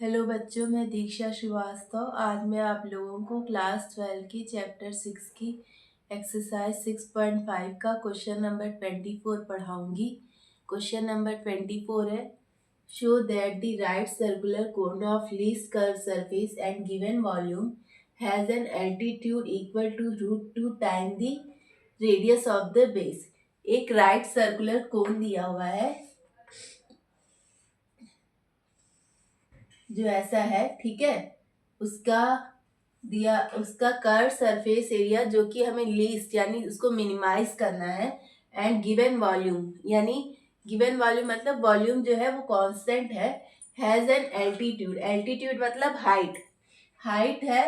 Hello बच्चों, मैं दीक्षा श्रीवास्तव। आज मैं आप लोगों को क्लास 12 की चैप्टर 6 की एक्सरसाइज 6.5 का क्वेश्चन नंबर 24 पढ़ाऊंगी। क्वेश्चन नंबर 24 है, show that the right circular cone of least curve surface and given volume has an altitude equal to √2 time the radius of the base. एक right circular cone दिया हुआ है जो ऐसा है, ठीक है। उसका कर्व सरफेस एरिया जो कि हमें लीस्ट यानी उसको मिनिमाइज करना है, एंड गिवन वॉल्यूम यानी गिवन वॉल्यूम मतलब वॉल्यूम जो है वो कांस्टेंट है, हैज एन एल्टीट्यूड। एल्टीट्यूड मतलब हाइट है,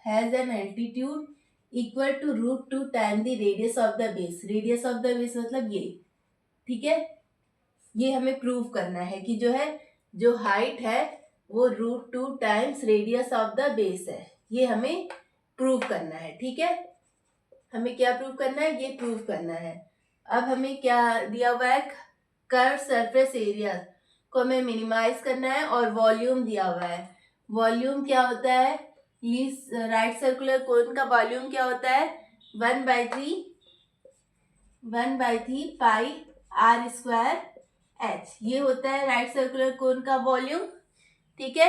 has an altitude equal to √2 time the radius of the base. Radius of the base मतलब ये, ठीक है। ये हमें प्रूव करना है कि जो हाइट है वो √2 times radius of the base है। ये हमें प्रूव करना है, ठीक है। हमें क्या प्रूव करना है? ये प्रूव करना है। अब हमें क्या दिया हुआ है? कर्व सरफेस एरिया को हमें मिनिमाइज करना है और वॉल्यूम दिया हुआ है। वॉल्यूम क्या होता है? राइट सर्कुलर कोन का वॉल्यूम क्या होता है? 1/3 पाई आर स्क्वायर एच, ये होता है राइट सर्कुलर कोन का वॉल्यूम, ठीक है।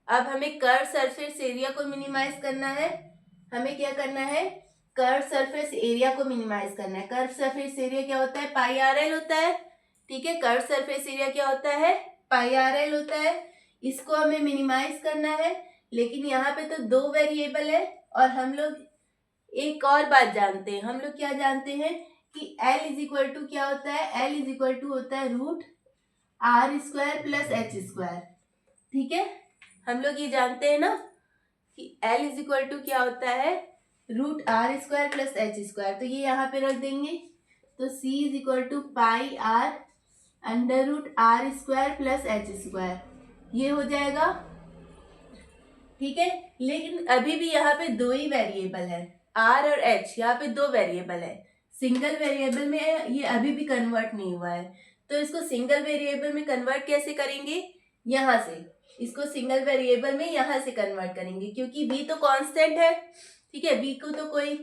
अब हमें कर्व सरफेस एरिया को मिनिमाइज करना है। हमें क्या करना है? कर्व सरफेस एरिया को मिनिमाइज करना है। कर्व सरफेस एरिया क्या होता है? पाई आर एल होता है, ठीक है। कर्व सरफेस एरिया क्या होता है? पाई आर एल होता है। इसको हमें मिनिमाइज करना है, लेकिन यहाँ पे तो दो वेरिएबल है और हम लोग एक और बात जानते हैं। हम लोग क्या जानते हैं कि L इज इक्वल टू क्या होता है? L इज इक्वल टू होता है √r² प्लस h², ठीक है। हम लोग ये जानते हैं ना कि L इज इक्वल टू क्या होता है? √r² plus h²। तो ये यहाँ पे रख देंगे, तो C is equal to pi r √r² plus h², ये हो जाएगा, ठीक है। लेकिन अभी भी यहाँ पे दो ही वेरिएबल है, R और H। यहाँ पे दो वेरिएबल है, सिंगल वेरिएबल में ये अभी भी कन्वर्ट नहीं हुआ है। तो इसको सिंगल वेरिएबल में कन्वर्ट कैसे करेंगे? यहाँ से इसको सिंगल वेरिएबल में यहाँ से कन्वर्ट करेंगे, क्योंकि v तो कांस्टेंट है, ठीक है। v को तो कोई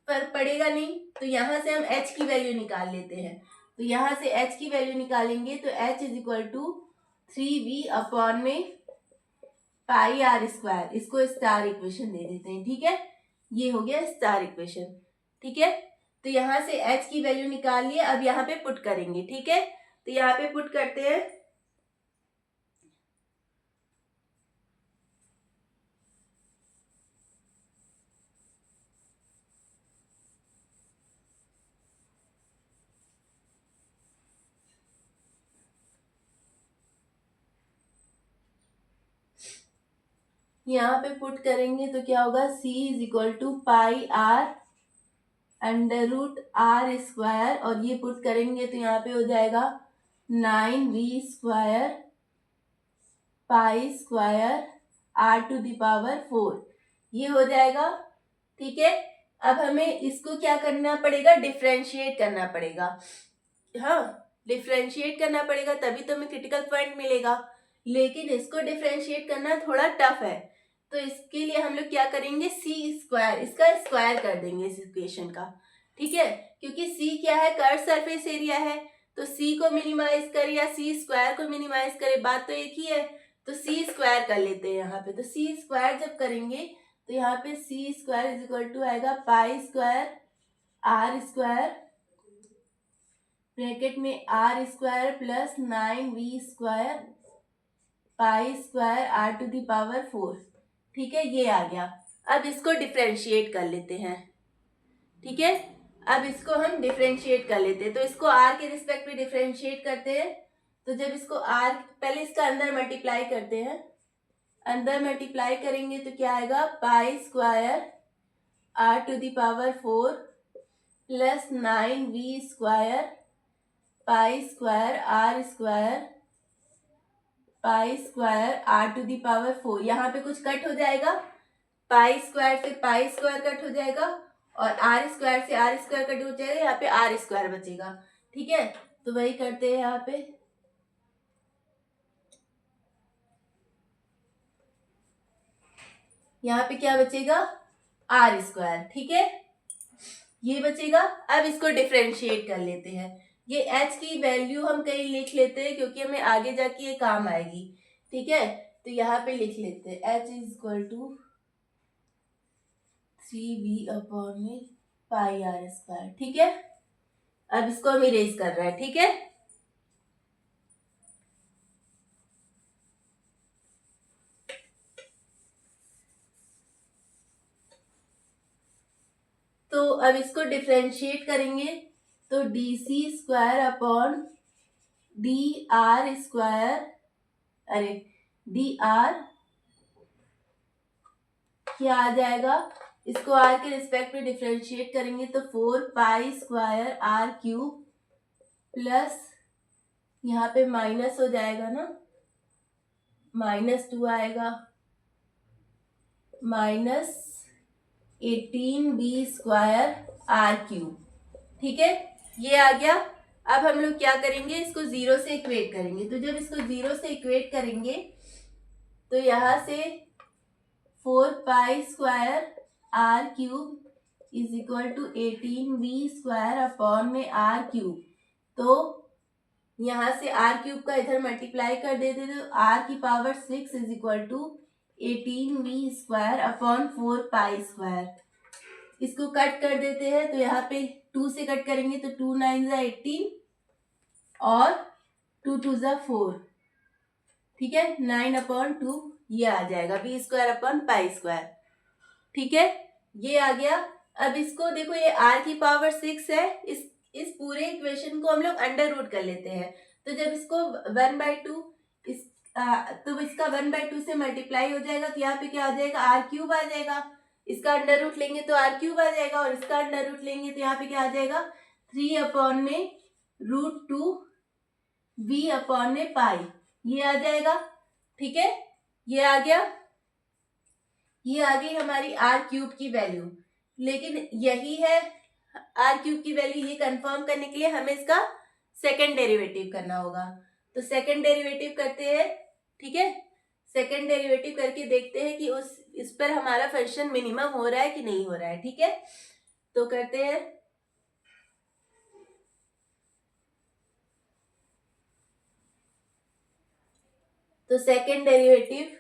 फर्क पड़ेगा नहीं, तो यहाँ से हम h की वैल्यू निकाल लेते हैं। तो यहाँ से h की वैल्यू निकालेंगे तो h is equal to 3v upon में पाई आर स्क्वायर। इसको स्टार इक्वेशन दे देते हैं, ठीक है। ये हो गया स्टार इक्वेशन, ठीक है। तो यहाँ से h की वैल्यू निकाल लिए, अब यहाँ पे पुट करेंगे, ठीक है। तो यहाँ पे पुट करते हैं, यहाँ पे पुट करेंगे तो क्या होगा? c is equal to pi r √r², और ये पुट करेंगे तो यहाँ पे हो जाएगा 9v² पाई स्क्वायर r⁴, ये हो जाएगा, ठीक है। अब हमें इसको क्या करना पड़ेगा? डिफरेंशिएट करना पड़ेगा। हाँ, डिफरेंशिएट करना पड़ेगा, तभी तो हमें क्रिटिकल पॉइंट मिलेगा। लेकिन इसको डिफरेंशिएट करना थोड़ा टफ है, तो इसके लिए हम लोग क्या करेंगे? c², इसका स्क्वायर कर देंगे इस इक्वेशन का, ठीक है। क्योंकि c क्या है? कर्व सरफेस एरिया है, तो c को मिनिमाइज करे या c² को मिनिमाइज करे, बात तो एक ही है। तो c² कर लेते हैं यहाँ पे। तो c² जब करेंगे तो यहाँ पे c² इज इक्वल टू आएगा पाई स्क्वायर r² ब्रैकेट में r² plus 9v² pi square r⁴, ठीक है। ये आ गया। अब इसको डिफरेंशिएट कर लेते हैं, ठीक है। अब इसको हम डिफरेंशिएट कर लेते हैं, तो इसको r के रिस्पेक्ट में डिफरेंशिएट करते हैं। तो जब इसको r, पहले इसका अंदर मल्टीप्लाई करते हैं, अंदर मल्टीप्लाई करेंगे तो क्या आएगा? Pi square r⁴ plus 9v² pi square r² pi square r⁴। यहाँ पे कुछ कट हो जाएगा, पाई स्क्वायर से पाई स्क्वायर कट हो जाएगा और r² से r² कट हो जाएगा, यहाँ पे r² बचेगा, ठीक है। तो वही करते हैं यहाँ पे, यहाँ पे क्या बचेगा, आर स्क्वायर, ठीक है, ये बचेगा। अब इसको डिफरेंशिएट कर लेते हैं। ये h की वैल्यू हम कहीं लिख लेते हैं क्योंकि हमें आगे जाके ये काम आएगी, ठीक है। तो यहाँ पे लिख लेते हैं h is equal to 3v/πr², ठीक है। अब इसको हम इरेज कर रहे हैं, ठीक है। तो अब इसको डिफरेंशिएट करेंगे तो dc² dr², अरे dr क्या आ जाएगा, इसको r के रिस्पेक्ट में डिफरेंशिएट करेंगे तो 4π² प्लस यहाँ पे माइनस हो जाएगा ना, -2 आएगा, -18b²r³, ठीक है, ये आ गया। अब हम लोग क्या करेंगे, इसको 0 से इक्वेट करेंगे। तो जब इसको 0 से इक्वेट करेंगे तो यहाँ से 4π²r³ is equal to 18b²r³। तो यहाँ से r³ का इधर मल्टीप्लाई कर देते तो r⁶ is equal to 18b²/4π²। इसको कट कर देते हैं तो यहाँ पे 2 से कट करेंगे तो 2 9 = 18 और 2 2 = 4, ठीक है, 9/2 ये आ जाएगा b²/π², ठीक है, ये आ गया। अब इसको देखो, ये r⁶ है, इस पूरे इक्वेशन को हम लोग अंडर रूट कर लेते हैं। तो जब इसको 1/2 तो इसका 1/2 से मल्टीप्लाई हो जाएगा तो यहाँ पे क्या आ जाएगा, r³ आ जाएगा। इसका अंडर रूट लेंगे तो r³ आ जाएगा और इसका अंडर रूट लेंगे तो यहाँ पे क्या आ जाएगा, 3/√2v/π, ये आ जाएगा, ठीक है, ये आ गया। ये आ गई हमारी r³ की वैल्यू। लेकिन यही है r³ की वैल्यू, ये कंफर्म करने के लिए हमें इसका सेकंड डेरिवेटिव करना होगा। तो सेकंड डेरिवेटिव करते हैं, ठीक है, सेकंड डेरिवेटिव करके देखते हैं कि इस पर हमारा फंक्शन मिनिमम हो रहा है कि नहीं हो रहा है, ठीक है। तो करते हैं, तो second derivative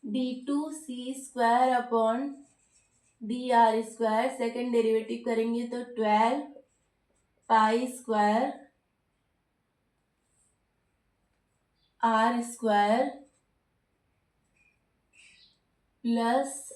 d2c²/dr², second derivative करेंगे तो 12π² प्लस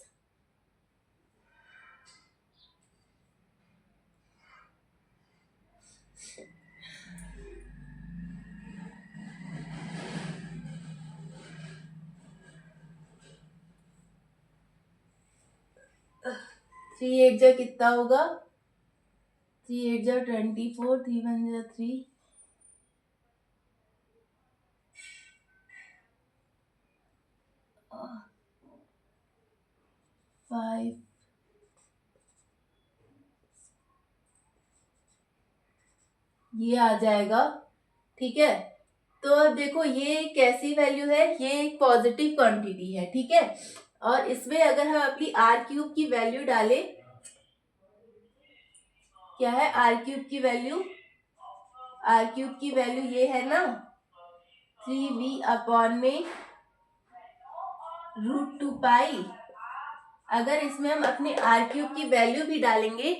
थ्री 8 जा कितना होगा, 3 8 जा 24, 3 1 जा 3, 5, ये आ जाएगा, ठीक है। तो अब देखो ये कैसी वैल्यू है, ये एक पॉजिटिव क्वांटिटी है, ठीक है। और इसमें अगर हम अपनी r³ की वैल्यू डालें, क्या है r³ की वैल्यू, r³ की वैल्यू ये है ना 3v/√2π। अगर इसमें हम अपने r³ की वैल्यू भी डालेंगे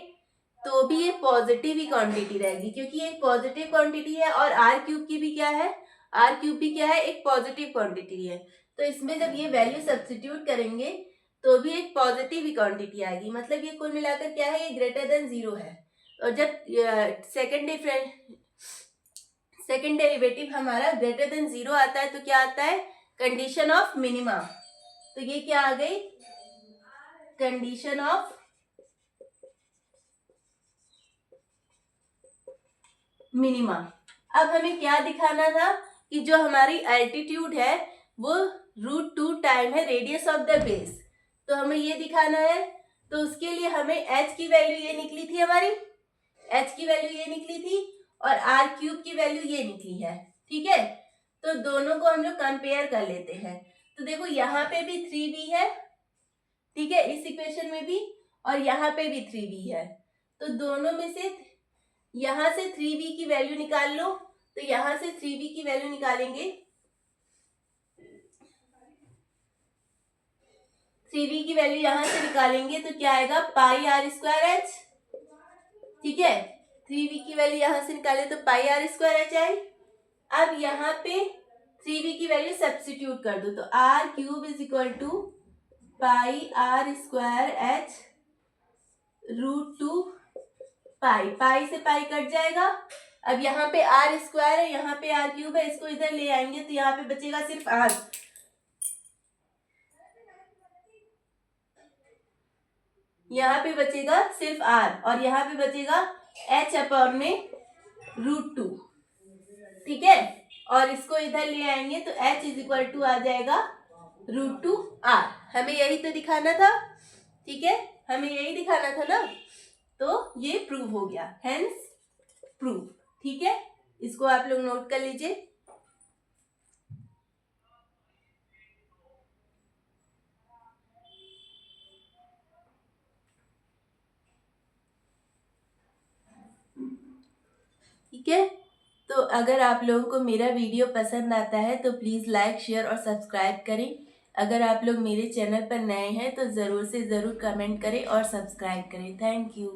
तो भी ये पॉजिटिव ही क्वांटिटी रहेगी, क्योंकि ये एक पॉजिटिव क्वांटिटी है और r³ की भी क्या है, r³ भी क्या है, एक पॉजिटिव क्वांटिटी है। तो इसमें जब ये वैल्यू सब्स्टिट्यूट करेंगे तो भी एक पॉजिटिव ही क्वांटिटी आएगी, मतलब ये कुल मिलाकर क्या है, ये ग्रेटर देन 0 है। और जब सेकेंड डेरिवेटिव हमारा ग्रेटर देन 0 आता है तो क्या आता है, कंडीशन ऑफ मिनिमा। तो ये क्या आ गई, कंडीशन ऑफ मिनिमा। अब हमें क्या दिखाना था कि जो हमारी एल्टीट्यूड है वो √2 टाइम है रेडियस ऑफ द बेस, तो हमें ये दिखाना है। तो उसके लिए हमें h की वैल्यू ये निकली थी, हमारी h की वैल्यू ये निकली थी और r³ की वैल्यू ये निकली है, ठीक है। तो दोनों को हम लोग कंपेयर कर लेते हैं। तो देखो यहाँ पे भी 3v है ठीक है, इस इक्वेशन में भी और यहाँ पे भी 3b है, तो दोनों में से यहाँ से 3b की वैल्यू निकाल लो। तो यहाँ से 3b की वैल्यू निकालेंगे, 3b की वैल्यू यहाँ से निकालेंगे तो क्या आएगा, पाई आर स्क्वायर एच। ठीक है, 3b की वैल्यू यहाँ से निकाले तो पाई आर स्क्वायर एच आई। अब यहाँ पे 3b की वैल्यू सब्स्टिट्यूट कर दो, तो r cube is equal to pi r square h root 2 pi, pi से पाई कट जाएगा। अब यहाँ पे आर स्क्वायर है, यहाँ पे आर क्यूब है, इसको इधर ले आएंगे तो यहाँ पे बचेगा सिर्फ आर। यहाँ पे बचेगा सिर्फ आर और यहाँ पे बचेगा एच अपॉन में रूट 2। ठीक है, और इसको इधर ले आएंगे तो एच इज इक्वल टू आ जाएगा रूट 2 आर। हमें यही तो दिखाना था। ठीक है, हमें यही दिखाना था ना, तो ये प्रूव हो गया, हेंस प्रूव। ठीक है, इसको आप लोग नोट कर लीजिए। ठीक है, तो अगर आप लोगों को मेरा वीडियो पसंद आता है तो प्लीज़ लाइक, शेयर और सब्सक्राइब करें। अगर आप लोग मेरे चैनल पर नए हैं तो ज़रूर से ज़रूर कमेंट करें और सब्सक्राइब करें। Thank you.